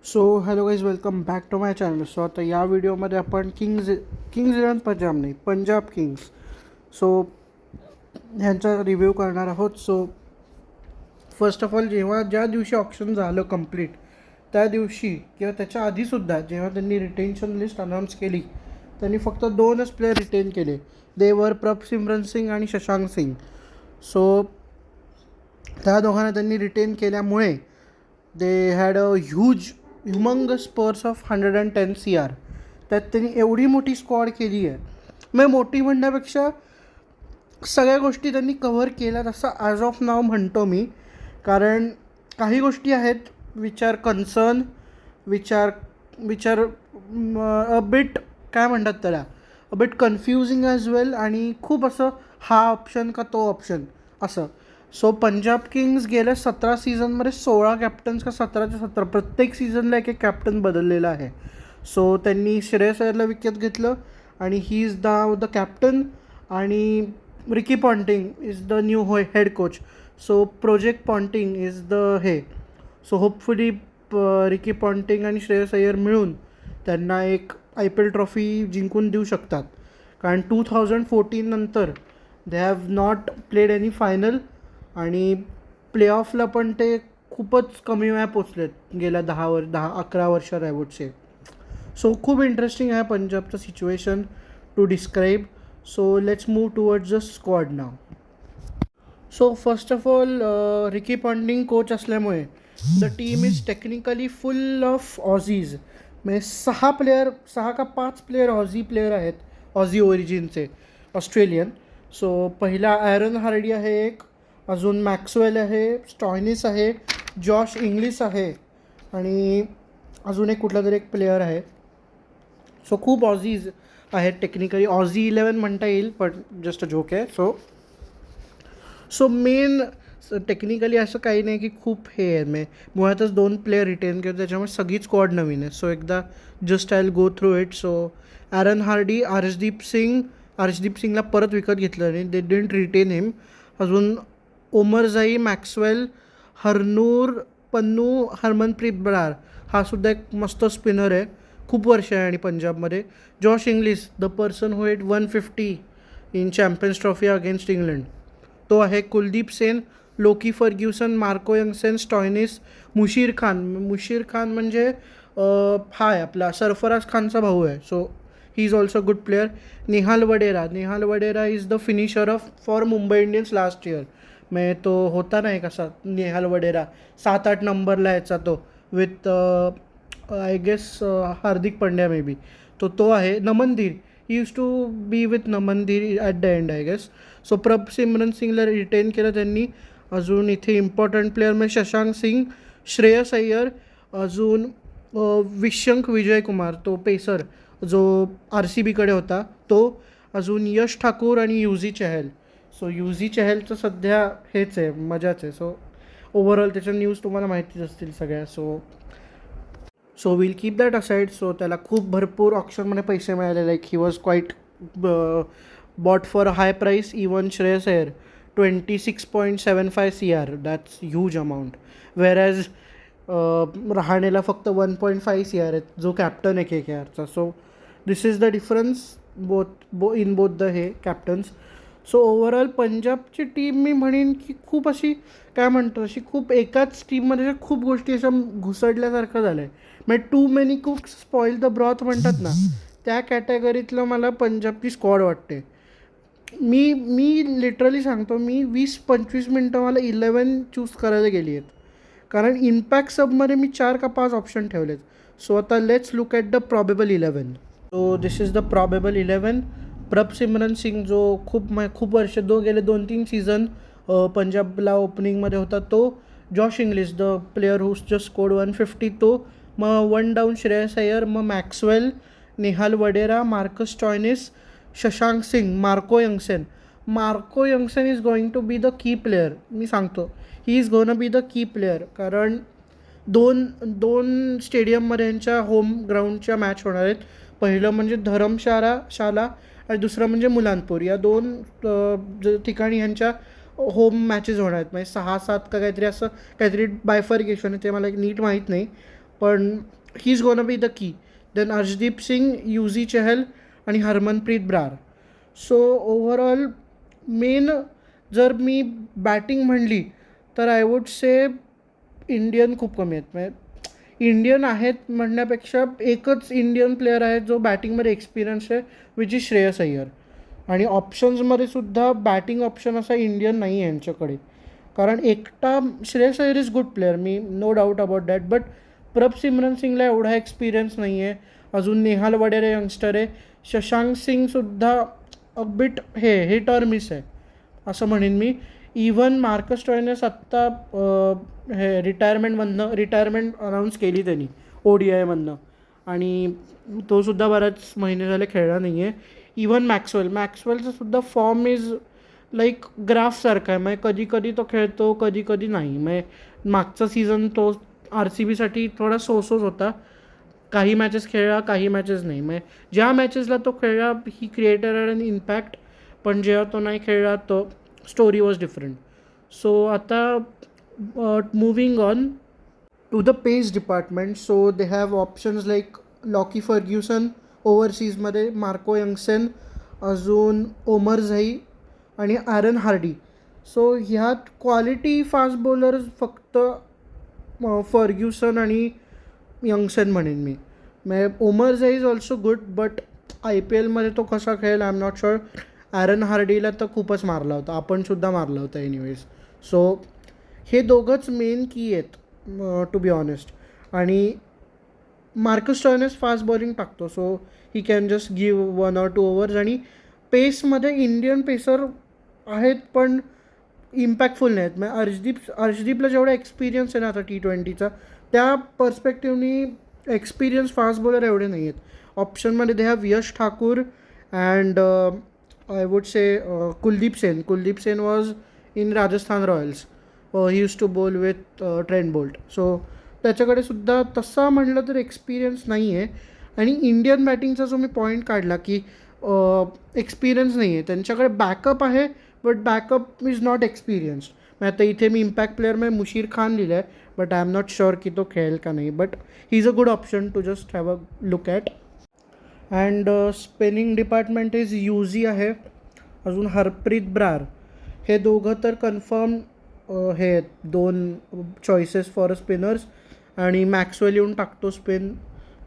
So hello guys, welcome back to my channel. So आता या व्हिडिओमध्ये आपण किंग्ज 11 पंजाब नाही, पंजाब किंग्स सो ह्यांचा रिव्ह्यू करणार आहोत. सो फर्स्ट ऑफ ऑल, ज्या दिवशी ऑप्शन झालं कंप्लीट त्या दिवशी किंवा त्याच्या आधीसुद्धा जेव्हा त्यांनी रिटेन्शन लिस्ट अनाऊन्स केली, त्यांनी फक्त 2च प्लेयर रिटेन केले. देवर प्रभसिमरन सिंग आणि शशांक सिंग. सो त्या दोघांना त्यांनी रिटेन केल्यामुळे they had a humongous purse of 110 CR. त्यात त्यांनी एवढी मोठी स्क्वॉड केली आहे. मग मोठी म्हणण्यापेक्षा सगळ्या गोष्टी त्यांनी कव्हर केल्यात असं ॲज ऑफ नाव म्हणतो मी. कारण काही गोष्टी आहेत विचार कन्सर्न विचार विचार अ बिट काय म्हणतात त्याला, अ बिट कन्फ्युजिंग ॲज वेल, आणि खूप असं हा ऑप्शन का तो ऑप्शन असं. सो पंजाब किंग्स गेल्या 17 सीझनमध्ये 16 कॅप्टन्स का 17च्या 17 प्रत्येक सीझनला एक एक कॅप्टन बदललेला आहे. सो त्यांनी श्रेयस अय्यरला विकत घेतलं आणि he is now the captain, आणि Ricky Ponting is the new head coach. So project Ponting is the हे. सो होपफुली रिकी पॉन्टिंग आणि श्रेयस अय्यर मिळून त्यांना एक IPL ट्रॉफी जिंकून देऊ शकतात. कारण 2014 नंतर they have not played any final, आणि प्लेऑफला पण ते खूपच कमी वेळा पोचलेत गेल्या 10-11 वर्षात आय वुड से. सो खूप इंटरेस्टिंग आहे पंजाबचं situation to describe. So let's move towards the squad now. So first of all, Ricky Ponting coach असल्यामुळे the team is technically full of Aussies. म्हणजे 6 का 5 प्लेयर ऑझी प्लेयर आहेत, Aussie ओरिजिनचे, Australian. So पहिला Aaron Hardie आहे एक, अजून Maxwell आहे, स्टॉयनिस आहे, जॉश इंग्लिश आहे, आणि अजून एक कुठला तरी एक प्लेयर आहे. सो खूप ऑझीज आहेत. टेक्निकली ऑझी 11 म्हणता येईल, पण जस्ट अ जोक आहे. सो मेन टेक्निकली असं काही नाही की खूप हे आहे. मुळातच 2 प्लेयर रिटेन केले, त्याच्यामुळे सगळी स्क्वॉड नवीन आहे. सो एकदा just I will go through it. So Aaron Hardie, Arshdeep सिंगला परत विकत घेतलं आणि दे डिडंट रिटेन हिम. अजून ओमरजाई, मॅक्सवेल, हरनूर, पन्नू, हरमनप्रीत ब्रार हा सुद्धा एक मस्त स्पिनर आहे, खूप वर्ष आहे आणि पंजाबमध्ये. Josh Inglis, the person who hit 150 in Champions Trophy against England, तो आहे. Kuldeep Sen, Lockie Ferguson, Marco Jansen, Stoinis, Musheer Khan म्हणजे हा आहे आपला सरफराज खानचा भाऊ आहे. So he is also good player. Nehal Wadhera is the finisher for Mumbai Indians last year. म्हणजे तो होता नाही कसा निहाल वडेरा, 7-8 नंबरला यायचा तो, with I guess Hardik Pandya may be. तो आहे. Naman Dhir, he used to be with Naman Dhir at the end I guess. So Prabhsimran सिंगला रिटेन केलं त्यांनी. अजून इथे इम्पॉर्टंट प्लेयर म्हणजे शशांक सिंग, श्रेयस अय्यर, अजून विशंक विजयकुमार, तो पेसर जो RCBकडे होता तो, अजून यश ठाकूर आणि युझी चहल. सो युझी चहलचं सध्या हेच आहे, मजाच आहे. सो ओव्हरऑल त्याच्या न्यूज तुम्हाला माहितीच असतील सगळ्या. So will keep that aside. So त्याला खूप भरपूर ऑप्शनमध्ये पैसे मिळाले. Like he was quite bought for high price. Even Shreyas Iyer 26.75 CR, that's huge amount. Whereas रहाणेला फक्त 1.5 CR आहेत, जो कॅप्टन आहे KKRचा. So this is the difference in both the हे कॅप्टन्स. सो ओव्हरऑल पंजाबची टीम मी म्हणेन की खूप अशी काय म्हणतो, अशी खूप एकाच टीममध्ये खूप गोष्टी अशा घुसडल्यासारखं झालं आहे. म्हणजे too many cooks spoil the broth म्हणतात ना, त्या कॅटेगरीतलं मला पंजाबची स्क्वॉड वाटते. मी लिटरली सांगतो, मी 20-25 मिनटं मला 11 चूज करायला गेली आहेत, कारण इम्पॅक्ट सबमध्ये मी 4 का 5 ऑप्शन ठेवलेत. सो आता let's look at the probable 11. So this is the probable 11. Prabhsimran Singh, जो खूप वर्ष गेले 2-3 सीझन पंजाबला ओपनिंगमध्ये होता, तो. Josh Inglis, the player whose just scored 150, तो. मग 1 डाऊन श्रेयस अय्यर, मग Maxwell, Nehal Wadhera, Marcus Stoinis, Shashank Singh, Marco Jansen is going to be the key player. मी सांगतो, he is gonna be the key player. कारण दोन स्टेडियममध्ये यांच्या होम ग्राउंडच्या मॅच होणार आहेत. पहिलं म्हणजे धरमशाला आणि दुसरं म्हणजे मुलानपूर. या 2 ठिकाणी ह्यांच्या होम मॅचेस होणार आहेत. म्हणजे 6-7 का काहीतरी असं काहीतरी बायफर्गेशन आहे, ते मला नीट माहीत नाही. पण he is gonna be the key. Then Arshdeep Singh, Yuzi Chahal आणि Harmanpreet Brar. So overall main जर मी बॅटिंग म्हणली तर आय वूड से इंडियन खूप कमी आहेत. म्हणजे इंडियन आहेत म्हणण्यापेक्षा एकच इंडियन प्लेअर आहे जो बॅटिंगमध्ये एक्सपिरियन्स आहे, विच इज श्रेयस अय्यर. आणि ऑप्शन्समध्ये सुद्धा बॅटिंग ऑप्शन असा इंडियन नाही आहे यांच्याकडे. कारण एकटा Shreyas Iyer is good player, मी no doubt about that, but Prabhsimran सिंगला एवढा एक्सपिरियन्स नाही आहे. अजून नेहाल वडेरे यंगस्टर आहे. शशांक सिंगसुद्धा a bit hit or miss आहे असं म्हणेन मी. इवन मार्कस स्टॉयनस आत्ता रिटायरमेंट अनाऊन्स केली त्यांनी ODIमधनं, आणि तोसुद्धा बऱ्याच महिने झाले खेळला नाही आहे. इवन मॅक्सवेलचा सुद्धा फॉर्म इज लाईक ग्राफसारखा आहे. म्हणजे कधी कधी तो खेळतो, कधी कधी नाही. म्हणजे मागचा सीझन तो RCBसाठी थोडा सोसोस होता. काही मॅचेस खेळला, काही मॅचेस नाही. म्हणजे ज्या मॅचेसला तो खेळला ही क्रिएटेड अन इम्पॅक्ट, पण जेव्हा तो नाही खेळला तो स्टोरी वॉज डिफरंट. सो आता moving on to the pace department. So they have options like Lockie Ferguson ओव्हरसीजमध्ये, मार्को यंगसेन, अजून ओमर झाई आणि ॲरन हार्डी. सो ह्यात क्वालिटी फास्ट बॉलर्स फक्त फर्ग्युसन आणि यंगसेन म्हणेन मी. म्हणजे Omarzai is also good, but IPLमध्ये तो कसा खेळेल I am not sure. Aaron हार्डीला तर खूपच मारला होता, आपणसुद्धा मारला होता एनिवेज. सो हे दोघंच मेन की आहेत टू बी ऑनेस्ट. आणि मार्कस स्टॉयनस फास्ट बॉलिंग टाकतो, so he can just give 1 or 2 overs. आणि पेसमध्ये इंडियन पेसर आहेत पण इम्पॅक्टफुल नाही आहेत. म्हणजे अर्शदीपला जेवढा एक्सपिरियन्स आहे ना आता T20चा, त्या पर्स्पेक्टिव्हनी एक्सपिरियन्स फास्ट बॉलर एवढे नाही आहेत. ऑप्शनमध्ये they have Yash Thakur and I would say Kuldeep Sen was in Rajasthan Royals. He used to bowl with Trent Boult. So त्याच्याकडे सुद्धा तसा म्हटलं तर एक्सपिरियन्स नाही आहे. आणि इंडियन बॅटिंगचा जो मी पॉईंट काढला की एक्सपिरियन्स नाही आहे, त्यांच्याकडे बॅकअप आहे but backup is not experienced. मग आता इथे मी इम्पॅक्ट प्लेअर मुशीर खान लिहिलं आहे, but I am not sure की तो खेळेल का नाही. But he is a good option to just have a look at. And spinning department is Yuzi आहे, अजून हरप्रीत ब्रार. हे दोघं तर कन्फर्म हे आहेत 2 चॉईसेस फॉर स्पिनर्स. आणि मॅक्सवेल येऊन टाकतो स्पिन,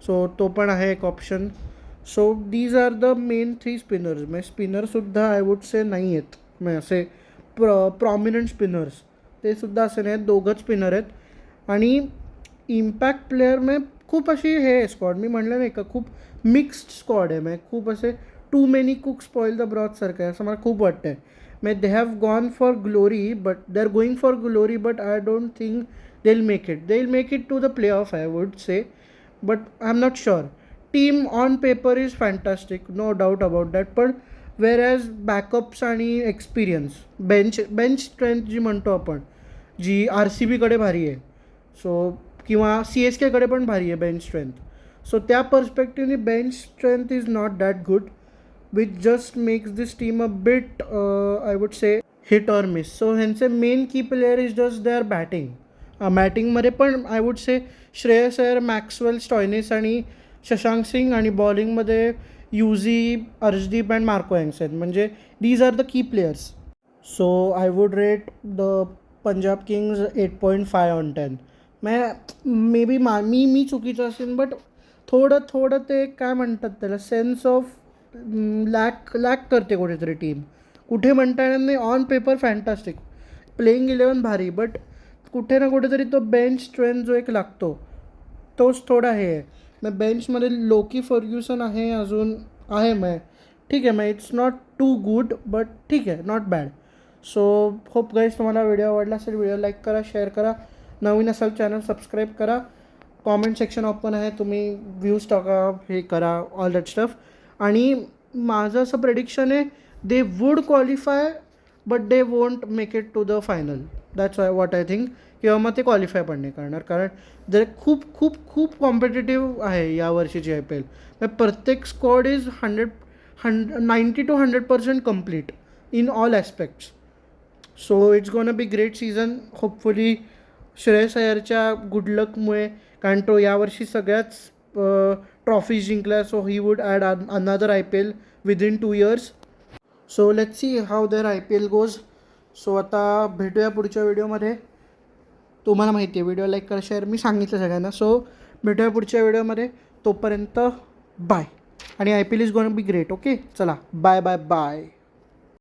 सो तो पण आहे एक option. So these are the main 3 spinners. म्हणजे स्पिनरसुद्धा आय वुड से नाही आहेत, म्हणजे असे प्रॉमिनंट स्पिनर्स ते सुद्धा असे नाही आहेत, दोघंच स्पिनर आहेत. आणि इम्पॅक्ट प्लेअर म्हणजे खूप अशी हे स्क्वॉड, मी म्हणलं नाही का खूप मिक्स्ड स्क्वॉड आहे. म्हणजे खूप असे too many cook spoil the ब्रॉथसारखं आहे असं मला खूप वाटतं आहे. म्हणजे they have gone for glory, but they are going for glory, but I don't think they will make it to the play off I would say, but I am not sure. Team on paper is fantastic, no doubt about that, पण whereas backups आणि experience bench strength जी म्हणतो आपण, जी RCBकडे भारी आहे, so किंवा CSKकडे पण भारी आहे बेंच स्ट्रेंथ. सो त्या पर्स्पेक्टिव्हनी bench strength is not that good, which just makes this team a bit I would say hit or miss. So ह्यांचे main key player is just they are batting. बॅटिंगमध्ये पण I would say Shreyas Iyer, Maxwell, Stoinis आणि शशांक सिंग. आणि बॉलिंगमध्ये Yuzi, Arshdeep and Marco Jansen. म्हणजे these are the key players. So I would rate the Punjab Kings 8.5 on 10. May be मी चुकीचं असेल, but थोडं ते काय म्हणतात त्याला, सेन्स ऑफ लॅक करते कुठेतरी टीम. कुठे म्हणता येणार नाही, ऑन पेपर फॅन्टॅस्टिक, प्लेइंग 11 भारी, बट कुठे ना कुठेतरी तो बेंच स्ट्रेंथ जो एक लागतो तोच थोडा हे आहे. मग बेंचमध्ये लोकी फर्ग्युसन आहे, अजून आहे मग ठीक आहे. मग it's not too good, but ठीक आहे, not bad. So hope guys तुम्हाला व्हिडिओ आवडला असेल. व्हिडिओ लाईक करा, शेअर करा, नवीन असाल चॅनल सबस्क्राईब करा. कॉमेंट सेक्शन ओपन आहे, तुम्ही व्ह्यूज टाका, हे करा, ऑल दॅट स्टफ. आणि माझं असं प्रेडिक्शन आहे, they would qualify but they won't make it to the final. That's what I think. किंवा मग ते क्वालिफाय पण नाही करणार, कारण जर खूप खूप खूप कॉम्पिटेटिव्ह आहे यावर्षीची IPL. प्रत्येक squad is 90 to 100% complete in all aspects. So it's gonna be great season. Hopefully Shreyas अय्यरच्या गुडलकमुळे कारण तो यावर्षी सगळ्याच ट्रॉफीज जिंकल्या. So he would add another IPL within 2 years. So let's see how their IPL goes. So आता भेटूया पुढच्या व्हिडिओमध्ये. तुम्हाला माहिती आहे व्हिडिओ लाईक करा, शेअर, मी सांगितलं सगळ्यांना. सो भेटूया पुढच्या व्हिडिओमध्ये. तोपर्यंत बाय. आणि IPL इज गोन बी ग्रेट. ओके, चला बाय बाय बाय.